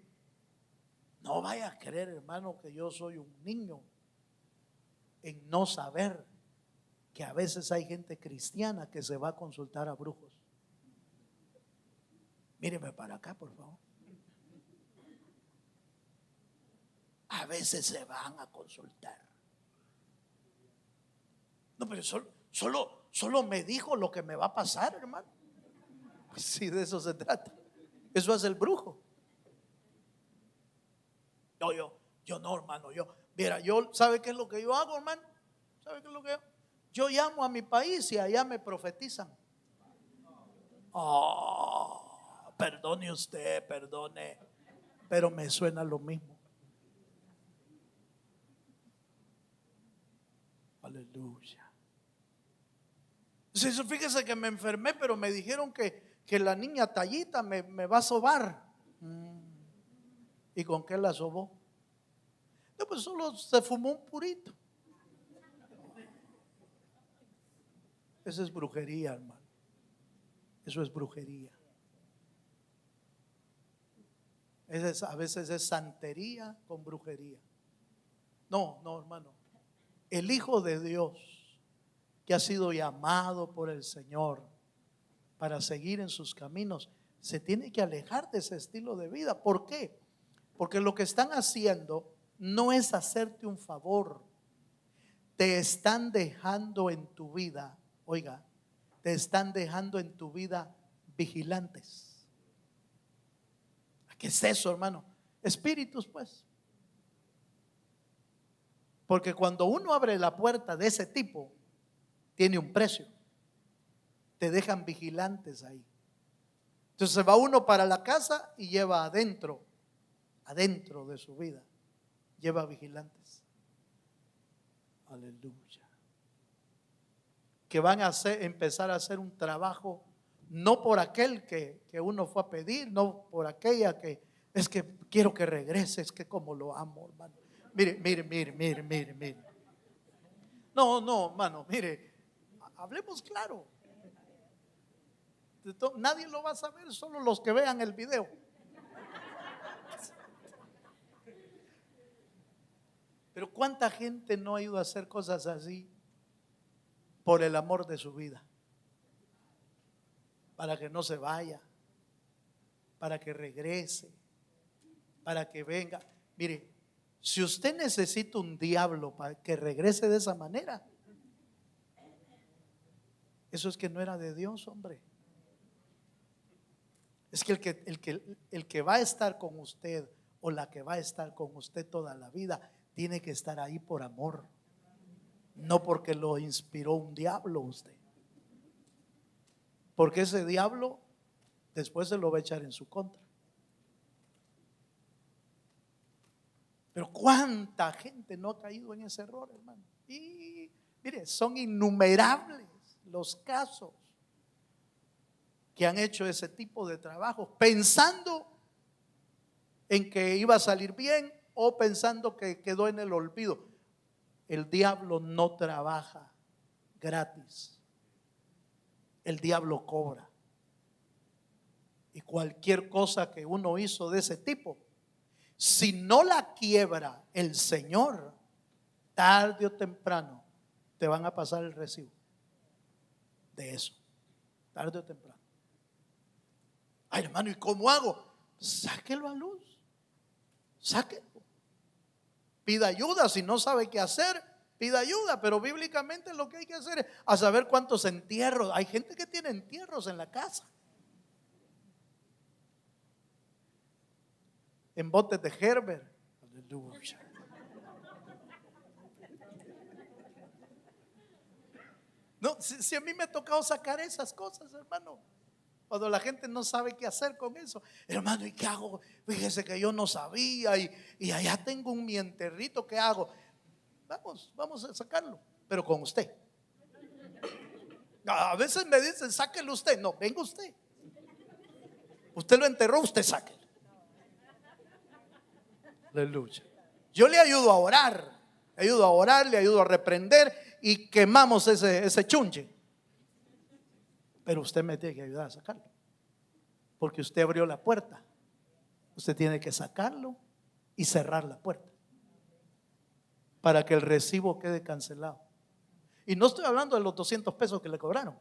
no vaya a creer, hermano, que yo soy un niño en no saber que a veces hay gente cristiana que se va a consultar a brujos. Míreme para acá, por favor. A veces se van a consultar. No, pero solo me dijo lo que me va a pasar, hermano. Si de eso se trata. Eso es el brujo. Yo no, hermano, ¿sabe qué es lo que yo hago, hermano? ¿Sabe qué es lo que yo llamo a mi país y allá me profetizan? Perdone usted, perdone, pero me suena lo mismo. Aleluya. Fíjese que me enfermé, pero me dijeron que la niña Tallita me va a sobar. ¿Y con qué la sobó? No, pues solo se fumó un purito. Eso es brujería, hermano. Eso es brujería. A veces es santería con brujería. No, hermano. El Hijo de Dios que ha sido llamado por el Señor para seguir en sus caminos, se tiene que alejar de ese estilo de vida. ¿Por qué? Porque lo que están haciendo no es hacerte un favor. Te están dejando en tu vida, oiga, te están dejando en tu vida vigilantes. ¿Qué es eso, hermano? Espíritus, pues. Porque cuando uno abre la puerta de ese tipo, tiene un precio. Te dejan vigilantes ahí. Entonces se va uno para la casa y lleva adentro de su vida, lleva vigilantes. Aleluya. Que van a empezar a hacer un trabajo, no por aquel que uno fue a pedir, no por aquella que es que quiero que regrese, es que como lo amo, hermano. Mire. No, hermano, mire. Hablemos claro. Nadie lo va a saber, solo los que vean el video. Pero ¿cuánta gente no ha ido a hacer cosas así por el amor de su vida? Para que no se vaya, para que regrese, para que venga. Mire, si usted necesita un diablo para que regrese de esa manera, eso es que no era de Dios, hombre. Es que el que va a estar con usted o la que va a estar con usted toda la vida tiene que estar ahí por amor, no porque lo inspiró un diablo usted. Porque ese diablo después se lo va a echar en su contra. Pero cuánta gente no ha caído en ese error, hermano. Y mire, son innumerables los casos que han hecho ese tipo de trabajo pensando en que iba a salir bien o pensando que quedó en el olvido. El diablo no trabaja gratis. El diablo cobra. Y cualquier cosa que uno hizo de ese tipo, si no la quiebra el Señor, tarde o temprano te van a pasar el recibo de eso. Tarde o temprano. Ay, hermano, ¿y cómo hago? Sáquelo a luz. Sáquelo. Pida ayuda. Si no sabe qué hacer, pida ayuda. Pero bíblicamente lo que hay que hacer es a saber cuántos entierros. Hay gente que tiene entierros en la casa, en botes de Herbert. Aleluya. No, si a mí me ha tocado sacar esas cosas, hermano, cuando la gente no sabe qué hacer con eso. Hermano, ¿y qué hago? Fíjese que yo no sabía y allá tengo un mi enterrito. ¿Qué hago? Vamos a sacarlo, pero con usted. A veces me dicen, sáquelo usted. No, venga usted. Usted lo enterró, usted sáquelo. Aleluya. Yo le ayudo a orar, le ayudo a reprender y quemamos ese chunche. Pero usted me tiene que ayudar a sacarlo, porque usted abrió la puerta. Usted tiene que sacarlo y cerrar la puerta para que el recibo quede cancelado. Y no estoy hablando de los 200 pesos que le cobraron.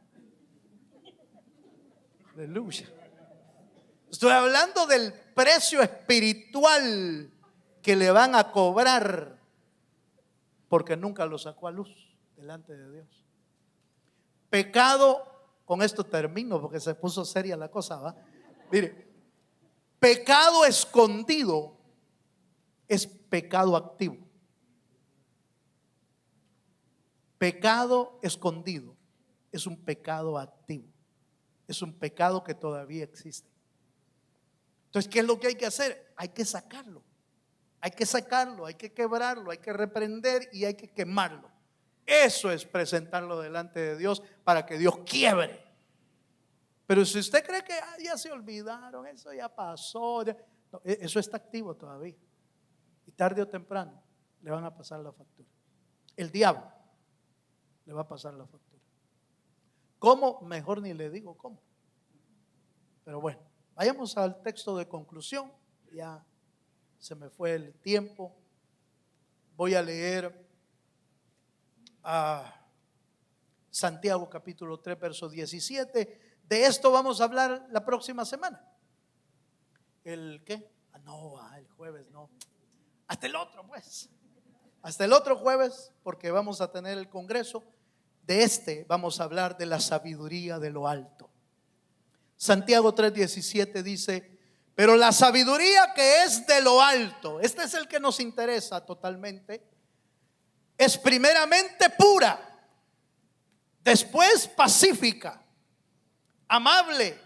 Aleluya. Estoy hablando del precio espiritual que le van a cobrar porque nunca lo sacó a luz delante de Dios. Pecado, con esto termino porque se puso seria la cosa, ¿va? Mire, pecado escondido es pecado activo. Pecado escondido es un pecado activo. Es un pecado que todavía existe. Entonces, ¿qué es lo que hay que hacer? Hay que sacarlo. Hay que sacarlo, hay que quebrarlo, hay que reprender y hay que quemarlo. Eso es presentarlo delante de Dios para que Dios quiebre. Pero si usted cree que ya se olvidaron, eso ya pasó, no, eso está activo todavía. Y tarde o temprano le van a pasar la factura. El diablo le va a pasar la factura. ¿Cómo? Mejor ni le digo cómo. Pero bueno, vayamos al texto de conclusión. Ya se me fue el tiempo. Voy a leer a Santiago capítulo 3 verso 17. De esto vamos a hablar la próxima semana. ¿El qué? El jueves no. Hasta el otro pues. Hasta el otro jueves, porque vamos a tener el congreso. Vamos a hablar de la sabiduría de lo alto. Santiago 3:17 dice: pero la sabiduría que es de lo alto, este es el que nos interesa totalmente, es primeramente pura, después pacífica, amable,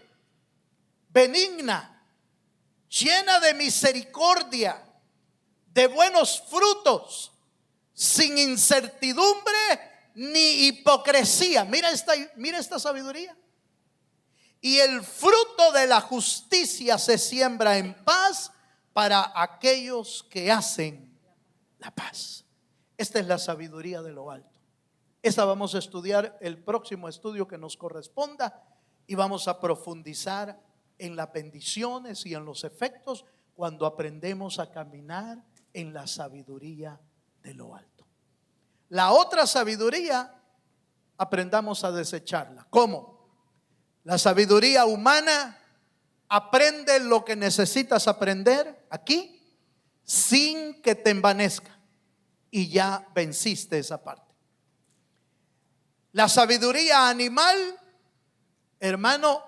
benigna, llena de misericordia, de buenos frutos, sin incertidumbre ni hipocresía. Mira esta sabiduría. Y el fruto de la justicia se siembra en paz para aquellos que hacen la paz. Esta es la sabiduría de lo alto. Esa vamos a estudiar el próximo estudio que nos corresponda y vamos a profundizar en las bendiciones y en los efectos cuando aprendemos a caminar en la sabiduría de lo alto. La otra sabiduría, aprendamos a desecharla. ¿Cómo? La sabiduría humana aprende lo que necesitas aprender aquí sin que te envanezca y ya venciste esa parte. La sabiduría animal, hermano,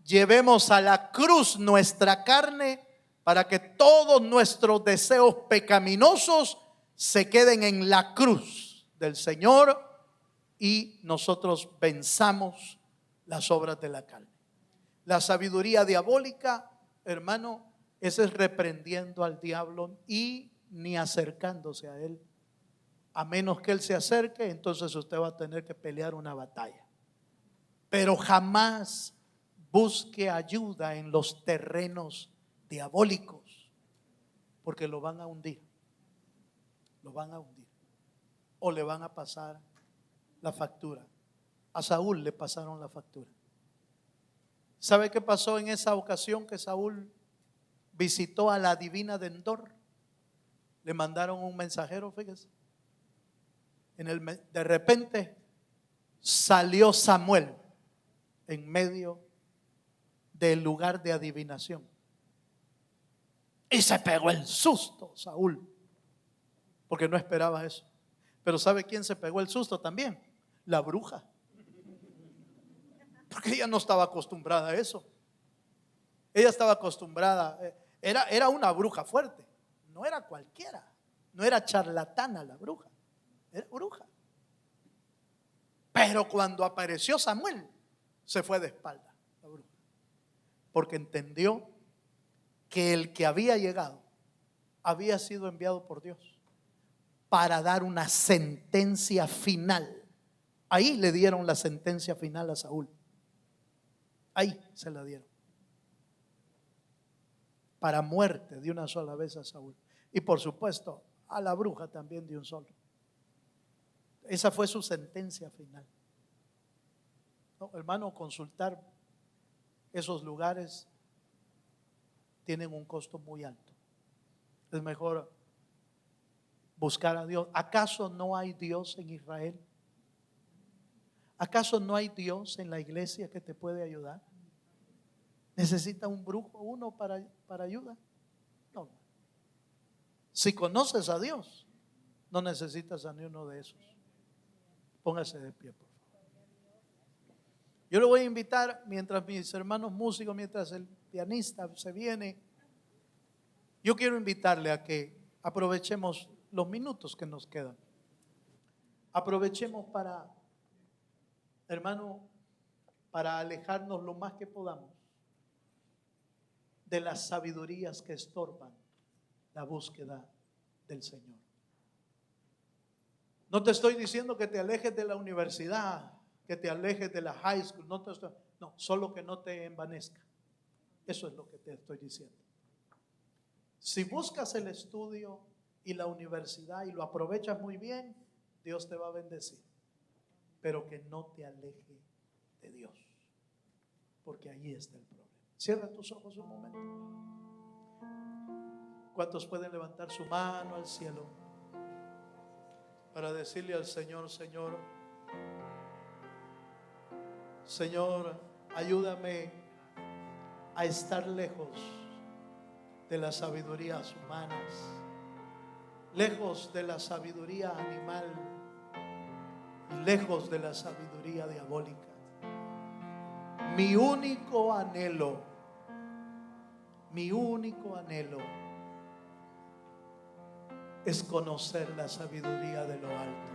llevemos a la cruz nuestra carne para que todos nuestros deseos pecaminosos se queden en la cruz del Señor y nosotros venzamos las obras de la carne. La sabiduría diabólica, hermano, ese es reprendiendo al diablo y ni acercándose a él. A menos que él se acerque, entonces usted va a tener que pelear una batalla. Pero jamás busque ayuda en los terrenos diabólicos, porque lo van a hundir. Lo van a hundir. O le van a pasar la factura. A Saúl le pasaron la factura. ¿Sabe qué pasó en esa ocasión que Saúl visitó a la divina de Endor? Le mandaron un mensajero, fíjese. De repente salió Samuel en medio del lugar de adivinación. Y se pegó el susto Saúl, porque no esperaba eso. Pero ¿sabe quién se pegó el susto también? La bruja. Porque ella no estaba acostumbrada a eso. Ella estaba acostumbrada, era una bruja fuerte. No era cualquiera. No era charlatana la bruja. Era bruja. Pero cuando apareció Samuel, se fue de espalda la bruja. Porque entendió que el que había llegado había sido enviado por Dios para dar una sentencia final. Ahí le dieron la sentencia final a Saúl. Ahí se la dieron. Para muerte de una sola vez a Saúl. Y por supuesto a la bruja también de un solo. Esa fue su sentencia final. No, hermano, consultar esos lugares tienen un costo muy alto. Es mejor buscar a Dios. ¿Acaso no hay Dios en Israel? ¿Acaso no hay Dios en la iglesia que te puede ayudar? ¿Necesita un brujo uno para ayuda? No. Si conoces a Dios, no necesitas a ni uno de esos. Póngase de pie, por favor. Yo le voy a invitar, mientras mis hermanos músicos, mientras el pianista se viene, yo quiero invitarle a que aprovechemos los minutos que nos quedan. Aprovechemos para, hermano, para alejarnos lo más que podamos de las sabidurías que estorban la búsqueda del Señor. No te estoy diciendo que te alejes de la universidad, que te alejes de la high school, no, solo que no te envanezca. Eso es lo que te estoy diciendo. Si buscas el estudio y la universidad y lo aprovechas muy bien, Dios te va a bendecir. Pero que no te aleje de Dios, porque ahí está el problema. Cierra tus ojos un momento. ¿Cuántos pueden levantar su mano al cielo para decirle al Señor: Señor, ayúdame a estar lejos de las sabidurías humanas, lejos de la sabiduría animal y lejos de la sabiduría diabólica? Mi único anhelo es conocer la sabiduría de lo alto,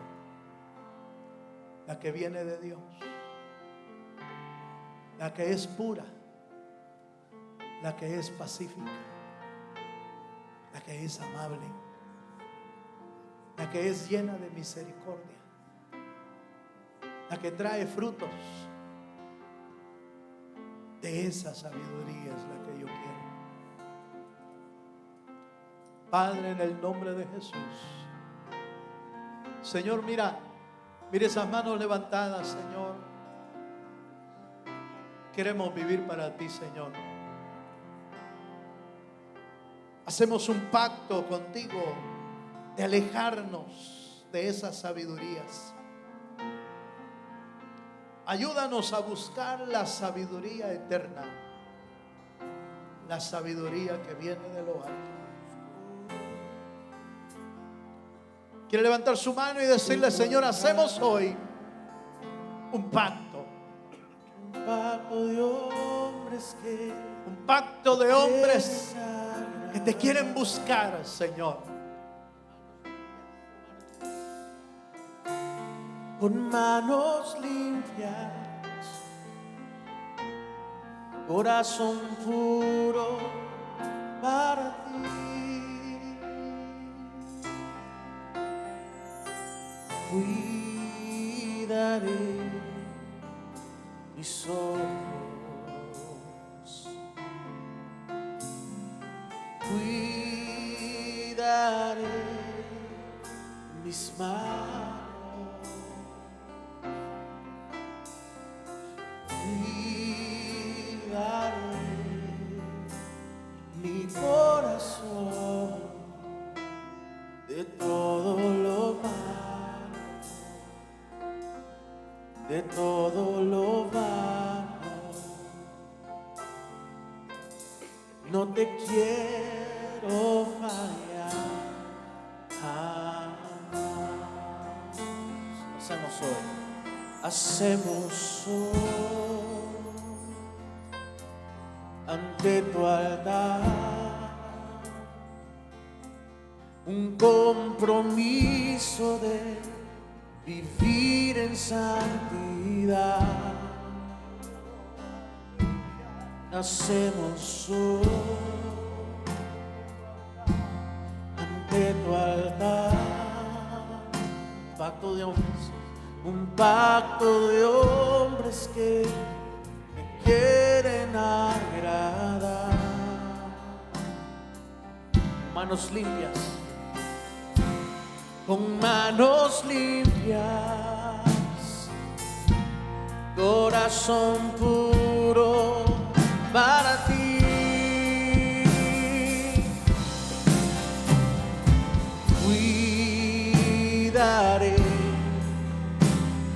la que viene de Dios, la que es pura, la que es pacífica, la que es amable, la que es llena de misericordia, la que trae frutos. De esa sabiduría es la que yo quiero. Padre, en el nombre de Jesús, Señor, mira, Mire esas manos levantadas, Señor. Queremos vivir para ti, Señor. Hacemos un pacto contigo de alejarnos de esas sabidurías. Ayúdanos a buscar la sabiduría eterna, la sabiduría que viene de lo alto. Quiere levantar su mano y decirle: Señor, hacemos hoy un pacto. Un pacto de hombres que te quieren buscar, Señor. Con manos limpias, corazón puro para ti. Cuidaré mis ojos, cuidaré mis manos, cuidaré mi corazón de todo lo malo, de todo lo malo. No te quiero fallar jamás. Hacemos hoy ante tu altar un compromiso de vivir en santidad. Hacemos hoy ante tu altar pacto de hombres, un pacto de hombres que me quieren agradar. Manos limpias, con manos limpias, corazón puro para ti. Cuidaré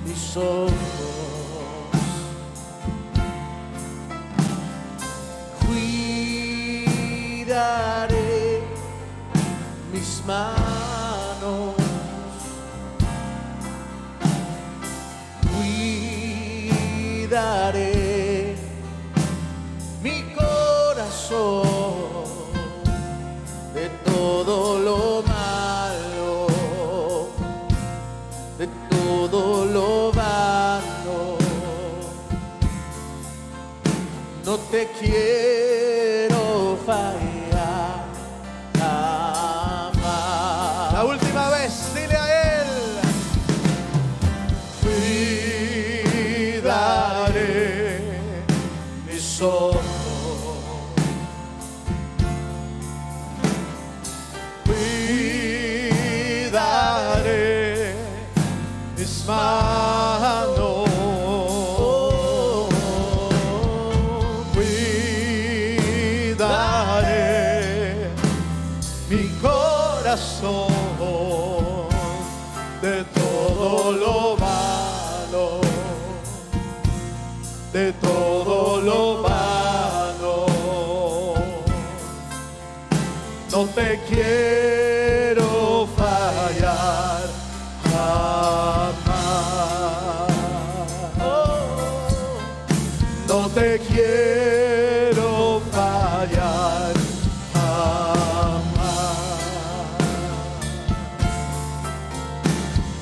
mis ojos, cuidaré mis manos, cuidaré mi corazón de todo lo malo, de todo lo malo. No te quiero fallar jamás. La última vez, dile a Él: Cuidaré mis ojos, cuidaré mis manos, cuidaré mi corazón de todo lo malo, de todo lo malo. No te quiero fallar jamás. No te quiero fallar jamás.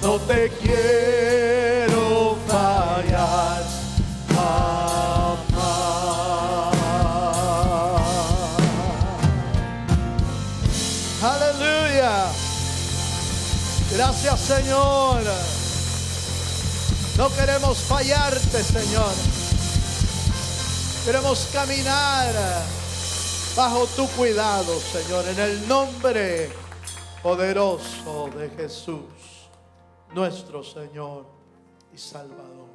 No te quiero fallar jamás. aleluya. Gracias, Señor. No queremos fallarte, Señor. Queremos caminar bajo tu cuidado, Señor, en el nombre poderoso de Jesús, nuestro Señor. y Salvador.